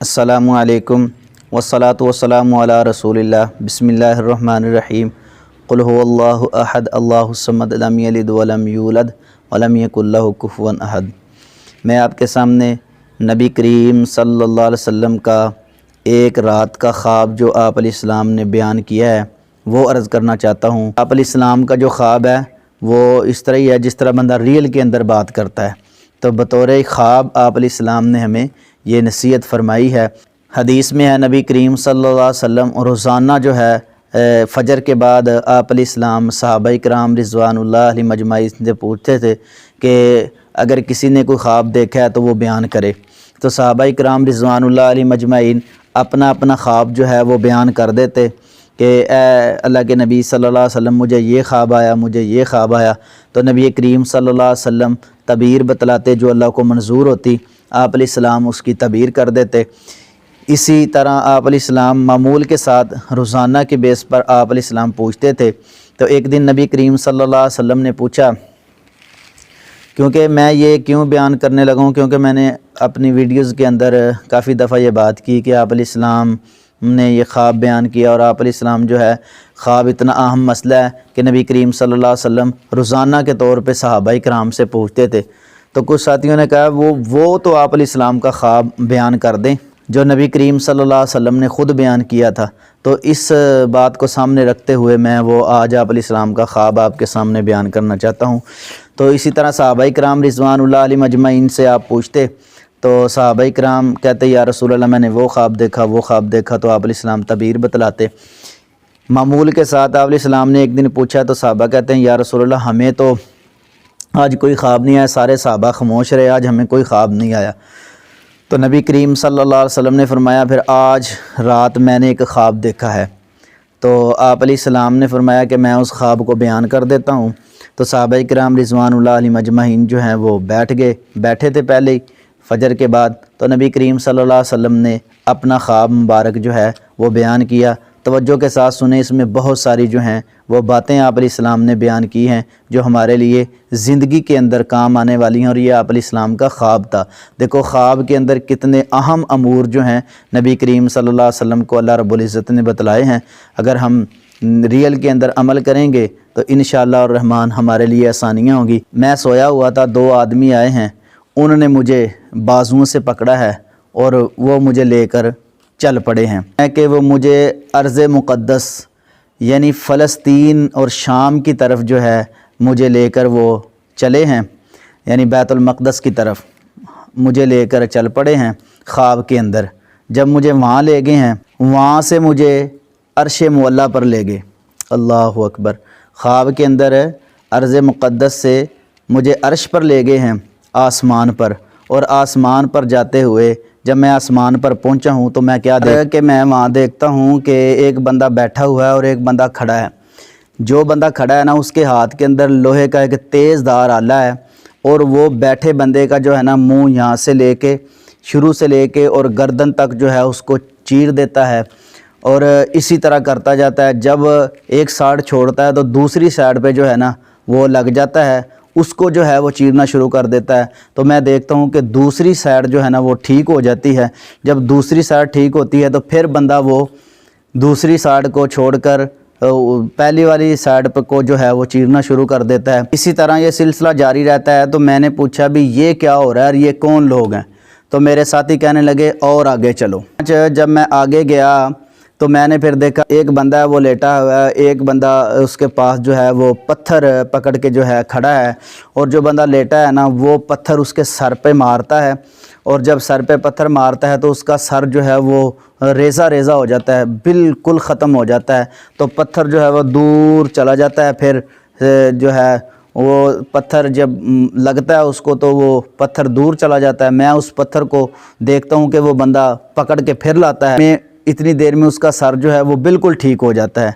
السلام علیکم والصلاة والسلام علی رسول اللہ بسم اللہ الرحمن الرحیم قل هو اللہ احد اللہ الصمد لم یلد ولم یولد ولم یکن لہ کفوا احد۔ میں آپ کے سامنے نبی کریم صلی اللہ علیہ وسلم کا ایک رات کا خواب جو آپ علیہ السلام نے بیان کیا ہے وہ عرض کرنا چاہتا ہوں۔ آپ علیہ السلام کا جو خواب ہے وہ اس طرح ہی ہے جس طرح بندہ ریل کے اندر بات کرتا ہے، تو بطور خواب آپ علیہ السلام نے ہمیں یہ نصیحت فرمائی ہے۔ حدیث میں ہے نبی کریم صلی اللہ علیہ وسلم روزانہ جو ہے فجر کے بعد آپ علیہ السلام صحابہ کرام رضوان اللہ علیہ مجمعین سے پوچھتے تھے کہ اگر کسی نے کوئی خواب دیکھا ہے تو وہ بیان کرے، تو صحابہ کرام رضوان اللہ علیہ مجمعین اپنا اپنا خواب جو ہے وہ بیان کر دیتے کہ اے اللہ کے نبی صلی اللہ علیہ وسلم مجھے یہ خواب آیا، مجھے یہ خواب آیا، تو نبی کریم صلی اللہ علیہ وسلم تعبیر بتلاتے جو اللہ کو منظور ہوتی، آپ علیہ السلام اس کی تعبیر کر دیتے۔ اسی طرح آپ علیہ السلام معمول کے ساتھ روزانہ کے بیس پر آپ علیہ السلام پوچھتے تھے۔ تو ایک دن نبی کریم صلی اللہ علیہ وسلم نے پوچھا، کیونکہ میں یہ کیوں بیان کرنے لگا ہوں، کیونکہ میں نے اپنی ویڈیوز کے اندر کافی دفعہ یہ بات کی کہ آپ علیہ السلام نے یہ خواب بیان کیا، اور آپ علیہ السلام جو ہے خواب اتنا اہم مسئلہ ہے کہ نبی کریم صلی اللہ علیہ وسلم روزانہ کے طور پہ صحابہ کرام سے پوچھتے تھے۔ تو کچھ ساتھیوں نے کہا وہ تو آپ علیہ السلام کا خواب بیان کر دیں جو نبی کریم صلی اللہ علیہ وسلم نے خود بیان کیا تھا۔ تو اس بات کو سامنے رکھتے ہوئے میں وہ آج آپ علیہ السلام کا خواب آپ کے سامنے بیان کرنا چاہتا ہوں۔ تو اسی طرح صحابہ کرام رضوان اللہ علیہ مجمعین سے آپ پوچھتے تو صحابہ کرام کہتے یا رسول اللہ میں نے وہ خواب دیکھا، وہ خواب دیکھا، تو آپ علیہ السلام تعبیر بتلاتے۔ معمول کے ساتھ آپ علیہ السلام نے ایک دن پوچھا تو صحابہ کہتے ہیں یا رسول اللہ ہمیں تو آج کوئی خواب نہیں آیا، سارے صحابہ خاموش رہے، آج ہمیں کوئی خواب نہیں آیا۔ تو نبی کریم صلی اللہ علیہ وسلم نے فرمایا پھر آج رات میں نے ایک خواب دیکھا ہے۔ تو آپ علیہ السلام نے فرمایا کہ میں اس خواب کو بیان کر دیتا ہوں۔ تو صحابہ کرام رضوان اللہ علیہ مجمعین جو ہیں وہ بیٹھے تھے پہلے ہی فجر کے بعد، تو نبی کریم صلی اللہ علیہ وسلم نے اپنا خواب مبارک جو ہے وہ بیان کیا۔ توجہ کے ساتھ سنیں، اس میں بہت ساری جو ہیں وہ باتیں آپ علیہ السلام نے بیان کی ہیں جو ہمارے لیے زندگی کے اندر کام آنے والی ہیں، اور یہ آپ علیہ السلام کا خواب تھا۔ دیکھو خواب کے اندر کتنے اہم امور جو ہیں نبی کریم صلی اللہ علیہ وسلم کو اللہ رب العزت نے بتلائے ہیں۔ اگر ہم ریل کے اندر عمل کریں گے تو انشاءاللہ الرحمن ہمارے لیے آسانیاں ہوں گی۔ میں سویا ہوا تھا، دو آدمی آئے ہیں، انہوں نے مجھے بازوؤں سے پکڑا ہے اور وہ مجھے لے کر چل پڑے ہیں کہ وہ مجھے ارض مقدس یعنی فلسطین اور شام کی طرف جو ہے مجھے لے کر وہ چلے ہیں، یعنی بیت المقدس کی طرف مجھے لے کر چل پڑے ہیں خواب کے اندر۔ جب مجھے وہاں لے گئے ہیں، وہاں سے مجھے عرش معلیٰ پر لے گئے۔ اللہ اکبر! خواب کے اندر ارض مقدس سے مجھے عرش پر لے گئے ہیں، آسمان پر، اور آسمان پر جاتے ہوئے جب میں آسمان پر پہنچا ہوں تو میں کیا دیکھا کہ میں وہاں دیکھتا ہوں کہ ایک بندہ بیٹھا ہوا ہے اور ایک بندہ کھڑا ہے۔ جو بندہ کھڑا ہے نا اس کے ہاتھ کے اندر لوہے کا ایک تیز دھار آلہ ہے، اور وہ بیٹھے بندے کا جو ہے نا منہ یہاں سے لے کے شروع سے لے کے اور گردن تک جو ہے اس کو چیر دیتا ہے، اور اسی طرح کرتا جاتا ہے۔ جب ایک سائیڈ چھوڑتا ہے تو دوسری سائیڈ پہ جو ہے نا وہ لگ جاتا ہے، اس کو جو ہے وہ چیرنا شروع کر دیتا ہے۔ تو میں دیکھتا ہوں کہ دوسری سائیڈ جو ہے نا وہ ٹھیک ہو جاتی ہے۔ جب دوسری سائیڈ ٹھیک ہوتی ہے تو پھر بندہ وہ دوسری سائیڈ کو چھوڑ کر پہلی والی سائیڈ پہ کو جو ہے وہ چیرنا شروع کر دیتا ہے۔ اسی طرح یہ سلسلہ جاری رہتا ہے۔ تو میں نے پوچھا بھی یہ کیا ہو رہا ہے اور یہ کون لوگ ہیں؟ تو میرے ساتھی کہنے لگے اور آگے چلو۔ جب میں آگے گیا تو میں نے پھر دیکھا ایک بندہ ہے وہ لیٹا ہوا ہے، ایک بندہ اس کے پاس جو ہے وہ پتھر پکڑ کے جو ہے کھڑا ہے، اور جو بندہ لیٹا ہے نا وہ پتھر اس کے سر پہ مارتا ہے، اور جب سر پہ پتھر مارتا ہے تو اس کا سر جو ہے وہ ریزہ ریزہ ہو جاتا ہے، بالکل ختم ہو جاتا ہے۔ تو پتھر جو ہے وہ دور چلا جاتا ہے، پھر جو ہے وہ پتھر جب لگتا ہے اس کو تو وہ پتھر دور چلا جاتا ہے۔ میں اس پتھر کو دیکھتا ہوں کہ وہ بندہ پکڑ کے پھر لاتا ہے، میں اتنی دیر میں اس کا سر جو ہے وہ بالکل ٹھیک ہو جاتا ہے۔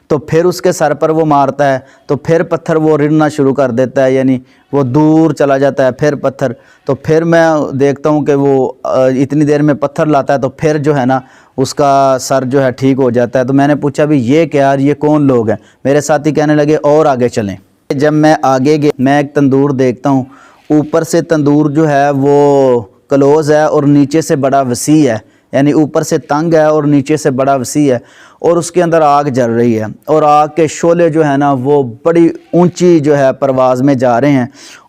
تو پھر اس کے سر پر وہ مارتا ہے تو پھر پتھر وہ رڑنا شروع کر دیتا ہے، یعنی وہ دور چلا جاتا ہے پھر پتھر۔ تو پھر میں دیکھتا ہوں کہ وہ اتنی دیر میں پتھر لاتا ہے تو پھر جو ہے نا اس کا سر جو ہے ٹھیک ہو جاتا ہے۔ تو میں نے پوچھا بھی یہ کیا، یہ کون لوگ ہیں؟ میرے ساتھی کہنے لگے اور آگے چلیں۔ جب میں آگے گیا میں ایک تندور دیکھتا ہوں، اوپر سے تندور جو ہے وہ کلوز ہے اور نیچے سے بڑا وسیع ہے، یعنی اوپر سے تنگ ہے اور نیچے سے بڑا وسیع ہے، اور اس کے اندر آگ جل رہی ہے، اور آگ کے شعلے جو ہیں نا وہ بڑی اونچی جو ہے پرواز میں جا رہے ہیں،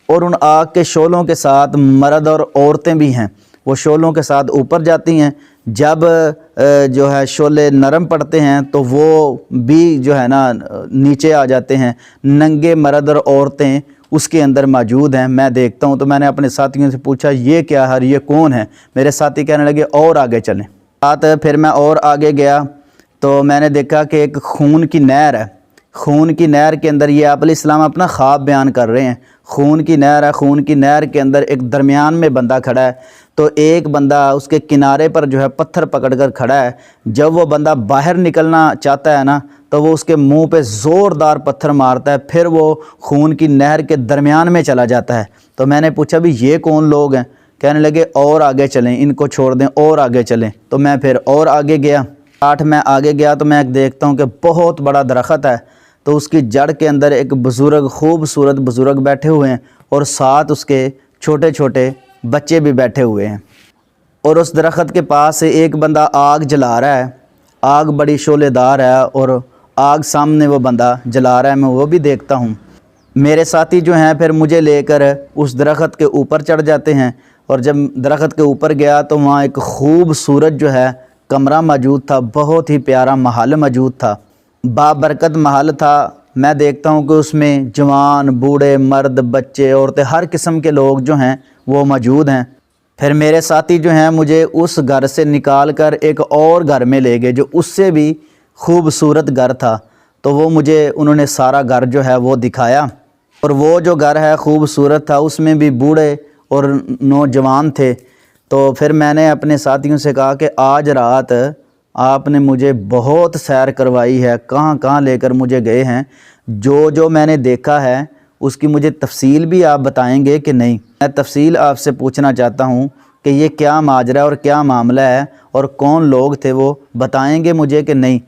اور ان آگ کے شعلوں کے ساتھ مرد اور عورتیں بھی ہیں، وہ شعلوں کے ساتھ اوپر جاتی ہیں۔ جب جو ہے شعلے نرم پڑتے ہیں تو وہ بھی جو ہے نا نیچے آ جاتے ہیں، ننگے مرد اور عورتیں اس کے اندر موجود ہیں۔ میں دیکھتا ہوں تو میں نے اپنے ساتھیوں سے پوچھا یہ کیا ہے، یہ کون ہے؟ میرے ساتھی کہنے لگے اور آگے چلیں۔ پھر میں اور آگے گیا تو میں نے دیکھا کہ ایک خون کی نہر ہے، خون کی نہر کے اندر یہ آپ علیہ السلام اپنا خواب بیان کر رہے ہیں۔ خون کی نہر ہے، خون کی نہر کے اندر ایک درمیان میں بندہ کھڑا ہے، تو ایک بندہ اس کے کنارے پر جو ہے پتھر پکڑ کر کھڑا ہے۔ جب وہ بندہ باہر نکلنا چاہتا ہے نا تو وہ اس کے منہ پہ زوردار پتھر مارتا ہے، پھر وہ خون کی نہر کے درمیان میں چلا جاتا ہے۔ تو میں نے پوچھا بھی یہ کون لوگ ہیں؟ کہنے لگے اور آگے چلیں، ان کو چھوڑ دیں اور آگے چلیں۔ تو میں پھر اور آگے گیا، میں آگے گیا تو میں دیکھتا ہوں کہ بہت بڑا درخت ہے، تو اس کی جڑ کے اندر ایک بزرگ، خوبصورت بزرگ بیٹھے ہوئے ہیں، اور ساتھ اس کے چھوٹے چھوٹے بچے بھی بیٹھے ہوئے ہیں، اور اس درخت کے پاس ایک بندہ آگ جلا رہا ہے، آگ بڑی شعلے دار ہے، اور آگ سامنے وہ بندہ جلا رہا ہے، میں وہ بھی دیکھتا ہوں۔ میرے ساتھی جو ہیں پھر مجھے لے کر اس درخت کے اوپر چڑھ جاتے ہیں، اور جب درخت کے اوپر گیا تو وہاں ایک خوبصورت جو ہے کمرہ موجود تھا، بہت ہی پیارا محل موجود تھا، بابرکت محل تھا۔ میں دیکھتا ہوں کہ اس میں جوان، بوڑھے، مرد، بچے، عورتیں، ہر قسم کے لوگ جو ہیں وہ موجود ہیں۔ پھر میرے ساتھی جو ہیں مجھے اس گھر سے نکال کر ایک اور گھر میں لے گئے جو اس سے بھی خوبصورت گھر تھا، تو وہ مجھے انہوں نے سارا گھر جو ہے وہ دکھایا، اور وہ جو گھر ہے خوبصورت تھا، اس میں بھی بوڑھے اور نوجوان تھے۔ تو پھر میں نے اپنے ساتھیوں سے کہا کہ آج رات آپ نے مجھے بہت سیر کروائی ہے، کہاں کہاں لے کر مجھے گئے ہیں، جو میں نے دیکھا ہے اس کی مجھے تفصیل بھی آپ بتائیں گے کہ نہیں؟ میں تفصیل آپ سے پوچھنا چاہتا ہوں کہ یہ کیا ماجرا ہے اور کیا معاملہ ہے، اور کون لوگ تھے، وہ بتائیں گے مجھے کہ نہیں؟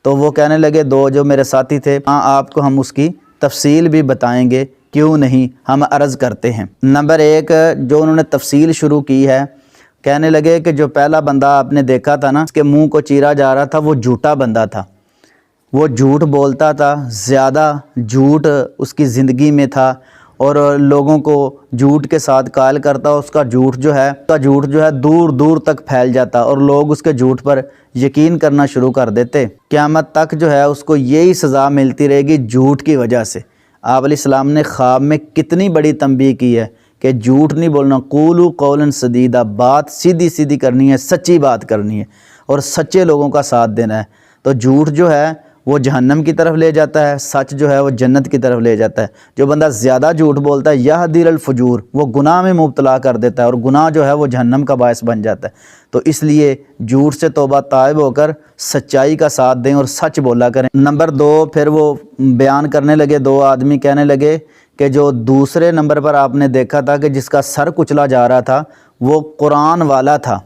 تو وہ کہنے لگے، دو جو میرے ساتھی تھے، ہاں آپ کو ہم اس کی تفصیل بھی بتائیں گے، کیوں نہیں، ہم عرض کرتے ہیں۔ نمبر ایک جو انہوں نے تفصیل شروع کی ہے، کہنے لگے کہ جو پہلا بندہ آپ نے دیکھا تھا نا، اس کے منہ کو چیرا جا رہا تھا، وہ جھوٹا بندہ تھا، وہ جھوٹ بولتا تھا، زیادہ جھوٹ اس کی زندگی میں تھا، اور لوگوں کو جھوٹ کے ساتھ قائل کرتا، اس کا جھوٹ جو ہے دور دور تک پھیل جاتا، اور لوگ اس کے جھوٹ پر یقین کرنا شروع کر دیتے۔ قیامت تک جو ہے اس کو یہی سزا ملتی رہے گی جھوٹ کی وجہ سے۔ آپ علیہ السلام نے خواب میں کتنی بڑی تنبیہ کی ہے کہ جھوٹ نہیں بولنا، قولوا قولا سدیدا، بات سیدھی سیدھی کرنی ہے، سچی بات کرنی ہے، اور سچے لوگوں کا ساتھ دینا ہے۔ تو جھوٹ جو ہے وہ جہنم کی طرف لے جاتا ہے، سچ جو ہے وہ جنت کی طرف لے جاتا ہے۔ جو بندہ زیادہ جھوٹ بولتا ہے یہدی الفجور، وہ گناہ میں مبتلا کر دیتا ہے، اور گناہ جو ہے وہ جہنم کا باعث بن جاتا ہے۔ تو اس لیے جھوٹ سے توبہ طائب ہو کر سچائی کا ساتھ دیں اور سچ بولا کریں۔ نمبر دو، پھر وہ بیان کرنے لگے، دو آدمی کہنے لگے کہ جو دوسرے نمبر پر آپ نے دیکھا تھا کہ جس کا سر کچلا جا رہا تھا، وہ قرآن والا تھا،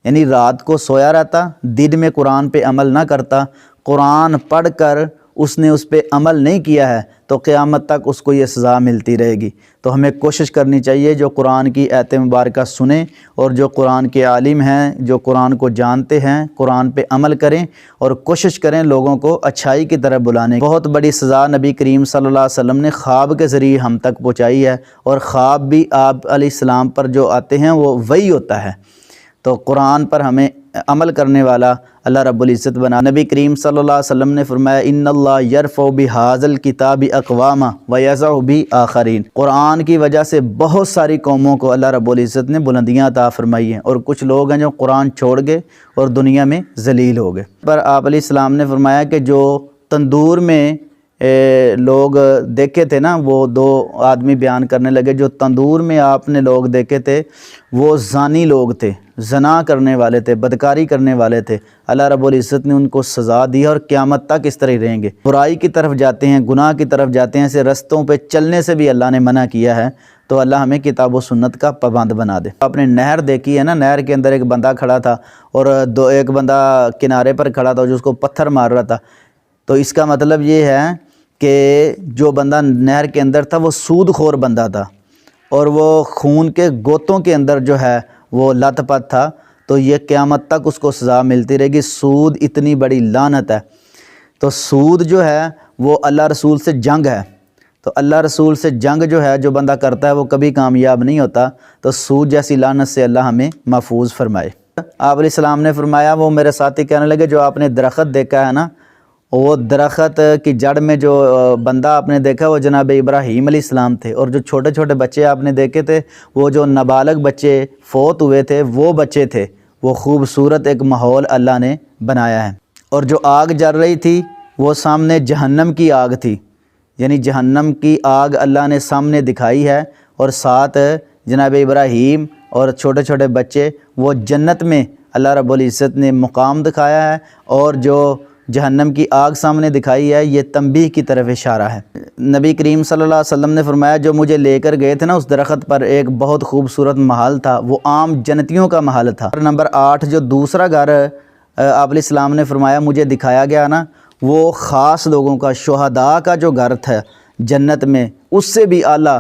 یعنی رات کو سویا رہتا، دن میں قرآن پہ عمل نہ کرتا، قرآن پڑھ کر اس نے اس پہ عمل نہیں کیا ہے تو قیامت تک اس کو یہ سزا ملتی رہے گی۔ تو ہمیں کوشش کرنی چاہیے جو قرآن کی آیت مبارکہ سنیں، اور جو قرآن کے عالم ہیں، جو قرآن کو جانتے ہیں، قرآن پہ عمل کریں، اور کوشش کریں لوگوں کو اچھائی کی طرف بلانے کی۔ بہت بڑی سزا نبی کریم صلی اللہ علیہ وسلم نے خواب کے ذریعے ہم تک پہنچائی ہے، اور خواب بھی آپ علیہ السلام پر جو آتے ہیں وہ وہی ہوتا ہے۔ تو قرآن پر ہمیں عمل کرنے والا اللہ رب العزت بنا۔ نبی کریم صلی اللہ علیہ وسلم نے فرمایا، ان اللہ یرفع بہذا الکتاب اقواما ویضع بآخرین، قرآن کی وجہ سے بہت ساری قوموں کو اللہ رب العزت نے بلندیاں عطا فرمائی ہیں، اور کچھ لوگ ہیں جو قرآن چھوڑ گئے اور دنیا میں ذلیل ہو گئے۔ پر آپ علیہ السلام نے فرمایا کہ جو تندور میں لوگ دیکھے تھے نا، وہ دو آدمی بیان کرنے لگے، جو تندور میں آپ نے لوگ دیکھے تھے وہ زانی لوگ تھے، زنا کرنے والے تھے، بدکاری کرنے والے تھے۔ اللہ رب العزت نے ان کو سزا دی اور قیامت تک اس طرح ہی رہیں گے، برائی کی طرف جاتے ہیں، گناہ کی طرف جاتے ہیں، ایسے رستوں پہ چلنے سے بھی اللہ نے منع کیا ہے۔ تو اللہ ہمیں کتاب و سنت کا پابند بنا دے۔ آپ نے نہر دیکھی ہے نا، نہر کے اندر ایک بندہ کھڑا تھا، اور ایک بندہ کنارے پر کھڑا تھا جو اس کو پتھر مار رہا تھا۔ تو اس کا مطلب یہ ہے کہ جو بندہ نہر کے اندر تھا وہ سود خور بندہ تھا، اور وہ خون کے گوتوں کے اندر جو ہے وہ لت پت تھا۔ تو یہ قیامت تک اس کو سزا ملتی رہے گی۔ سود اتنی بڑی لعنت ہے۔ تو سود جو ہے وہ اللہ رسول سے جنگ ہے، تو اللہ رسول سے جنگ جو ہے جو بندہ کرتا ہے وہ کبھی کامیاب نہیں ہوتا۔ تو سود جیسی لعنت سے اللہ ہمیں محفوظ فرمائے۔ آپ علیہ السلام نے فرمایا، وہ میرے ساتھی کہنے لگے جو آپ نے درخت دیکھا ہے نا، وہ درخت کی جڑ میں جو بندہ آپ نے دیکھا وہ جناب ابراہیم علیہ السلام تھے، اور جو چھوٹے چھوٹے بچے آپ نے دیکھے تھے وہ جو نابالغ بچے فوت ہوئے تھے وہ بچے تھے۔ وہ خوبصورت ایک ماحول اللہ نے بنایا ہے۔ اور جو آگ جل رہی تھی وہ سامنے جہنم کی آگ تھی، یعنی جہنم کی آگ اللہ نے سامنے دکھائی ہے، اور ساتھ جناب ابراہیم اور چھوٹے چھوٹے بچے وہ جنت میں اللہ رب العزت نے مقام دکھایا ہے، اور جو جہنم کی آگ سامنے دکھائی ہے یہ تنبیہ کی طرف اشارہ ہے۔ نبی کریم صلی اللہ علیہ وسلم نے فرمایا جو مجھے لے کر گئے تھے نا اس درخت پر ایک بہت خوبصورت محل تھا، وہ عام جنتیوں کا محل تھا۔ نمبر 8 جو دوسرا گھر آپ علیہ السلام نے فرمایا مجھے دکھایا گیا نا، وہ خاص لوگوں کا، شہداء کا جو گھر تھا جنت میں، اس سے بھی اعلیٰ،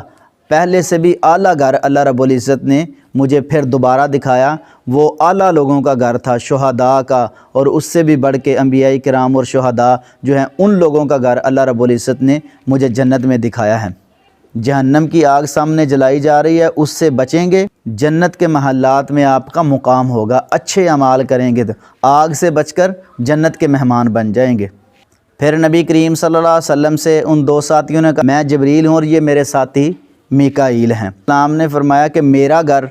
پہلے سے بھی اعلیٰ گھر اللہ رب العزت نے مجھے پھر دوبارہ دکھایا۔ وہ اعلیٰ لوگوں کا گھر تھا، شہداء کا، اور اس سے بھی بڑھ کے انبیاء کرام اور شہداء جو ہیں ان لوگوں کا گھر اللہ رب العزت نے مجھے جنت میں دکھایا ہے۔ جہنم کی آگ سامنے جلائی جا رہی ہے، اس سے بچیں گے، جنت کے محلات میں آپ کا مقام ہوگا، اچھے اعمال کریں گے تو آگ سے بچ کر جنت کے مہمان بن جائیں گے۔ پھر نبی کریم صلی اللہ علیہ وسلم سے ان دو ساتھیوں نے کہا میں جبریل ہوں اور یہ میرے ساتھی میکائیل ہیں۔ اسلام نے فرمایا کہ میرا گھر،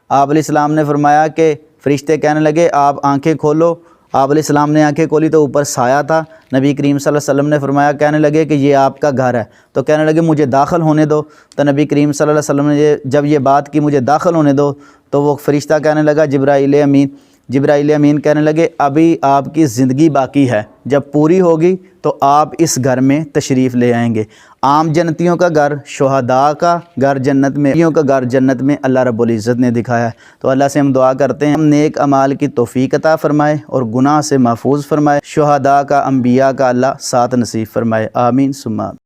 آپ علیہ السلام نے فرمایا کہ فرشتے کہنے لگے آپ آنکھیں کھولو۔ آپ علیہ السلام نے آنکھیں کھولی تو اوپر سایہ تھا۔ نبی کریم صلی اللہ علیہ وسلم نے فرمایا، کہنے لگے کہ یہ آپ کا گھر ہے، تو کہنے لگے مجھے داخل ہونے دو۔ تو نبی کریم صلی اللہ علیہ وسلم نے جب یہ بات کی مجھے داخل ہونے دو، تو وہ فرشتہ کہنے لگا جبرائیل امین کہنے لگے ابھی آپ کی زندگی باقی ہے، جب پوری ہوگی تو آپ اس گھر میں تشریف لے آئیں گے۔ عام جنتیوں کا گھر، شہداء کا گھر جنت میں، کا گھر جنت میں اللہ رب العزت نے دکھایا ہے۔ تو اللہ سے ہم دعا کرتے ہیں ہم نیک اعمال کی توفیق عطا فرمائے اور گناہ سے محفوظ فرمائے، شہداء کا، انبیاء کا اللہ ساتھ نصیب فرمائے، آمین ثم آمین۔